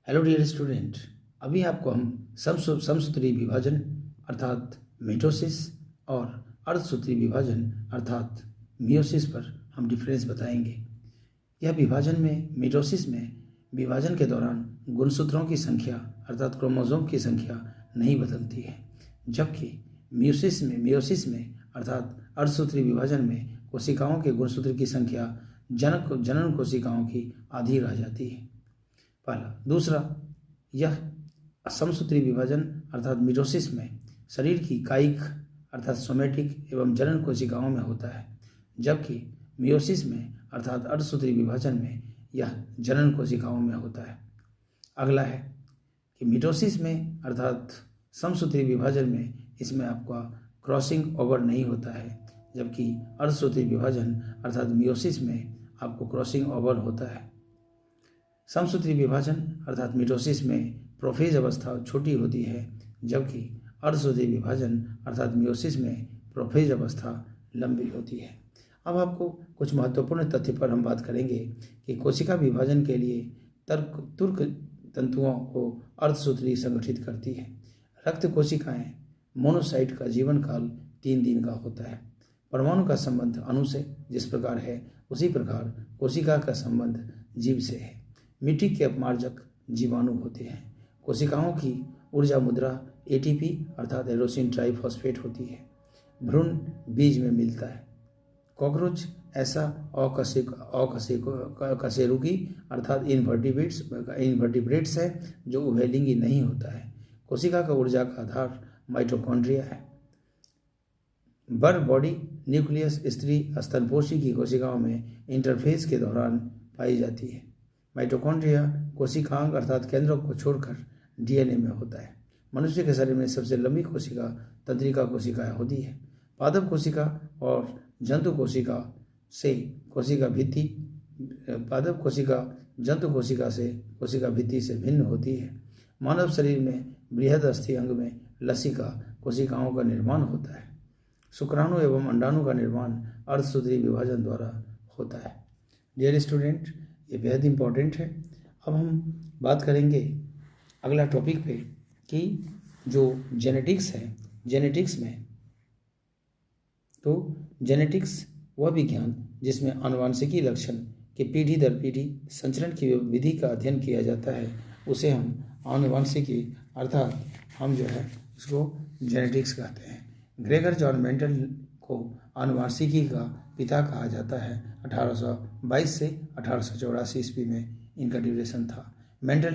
Hello dear student, अभी आपको हम समसूत्री विभाजन अर्थात मिटोसिस और अर्धसूत्री विभाजन अर्थात मियोसिस पर हम डिफरेंस बताएंगे। यह विभाजन में मिटोसिस में विभाजन के दौरान गुणसूत्रों की संख्या अर्थात क्रोमोसोम की संख्या नहीं बदलती है, जबकि मियोसिस में अर्थात अर्धसूत्री विभाजन में कोशिकाओं के गुणसूत्र की संख्या जनन कोशिकाओं की आधी रह जाती है। पहला। दूसरा, यह समसूत्री विभाजन अर्थात मिटोसिस में शरीर की कायिक अर्थात सोमेटिक एवं जनन कोशिकाओं में होता है, जबकि मियोसिस में अर्थात अर्धसूत्री विभाजन में यह जनन कोशिकाओं में होता है। अगला है कि मिटोसिस में अर्थात समसूत्री विभाजन में इसमें आपका क्रॉसिंग ओवर नहीं होता है, जबकि अर्धसूत्री विभाजन अर्थात मियोसिस में आपको क्रॉसिंग ओवर होता है। समसूत्री विभाजन अर्थात मिटोसिस में प्रोफेज अवस्था छोटी होती है, जबकि अर्धसूत्री विभाजन अर्थात मियोसिस में प्रोफेज अवस्था लंबी होती है। अब आपको कुछ महत्वपूर्ण तथ्य पर हम बात करेंगे कि कोशिका विभाजन के लिए तुर्क तंतुओं को अर्धसूत्री संगठित करती है। रक्त कोशिकाएं मोनोसाइट का जीवन काल 3 दिन का होता है। परमाणु का संबंध अणु से जिस प्रकार है उसी प्रकार कोशिका का संबंध जीव से है। मिट्टी के अपमार्जक जीवाणु होते हैं। कोशिकाओं की ऊर्जा मुद्रा एटीपी अर्थात एरोसिन ट्राइफॉस्फेट होती है। भ्रूण बीज में मिलता है। कॉकरोच ऐसा अकशेरुकी अर्थात इनवर्टिब्रेट्स है जो उभयलिंगी नहीं होता है। कोशिका का ऊर्जा का आधार माइटोकॉन्ड्रिया है। बर बॉडी न्यूक्लियस स्त्री स्तनपोषी की कोशिकाओं में इंटरफेज के दौरान पाई जाती है। माइटोकॉन्ड्रिया कोशिकांग अर्थात केंद्रों को छोड़कर डीएनए में होता है। मनुष्य के शरीर में सबसे लंबी कोशिका तंत्रिका कोशिका होती है। पादप कोशिका और जंतु कोशिका से कोशिका भित्ति से भिन्न होती है। मानव शरीर में बृहद अस्थि अंग में लसिका कोशिकाओं का निर्माण होता है। शुक्राणु एवं अंडाणु का निर्माण अर्धसूत्री विभाजन द्वारा होता है। डियर स्टूडेंट, ये बेहद इम्पॉर्टेंट है। अब हम बात करेंगे अगला टॉपिक पे कि जो जेनेटिक्स है, जेनेटिक्स में तो जेनेटिक्स वह विज्ञान जिसमें आनुवांशिकी लक्षण के पीढ़ी दर पीढ़ी संचरण की विधि का अध्ययन किया जाता है, उसे हम आनुवांशिकी अर्थात हम जो है उसको जेनेटिक्स कहते हैं। ग्रेगर जॉन मेंडल को आनुवांशिकी का पिता कहा जाता है। 1822 से 1884 ईस्वी में इनका ड्यूरेशन था। मेंडल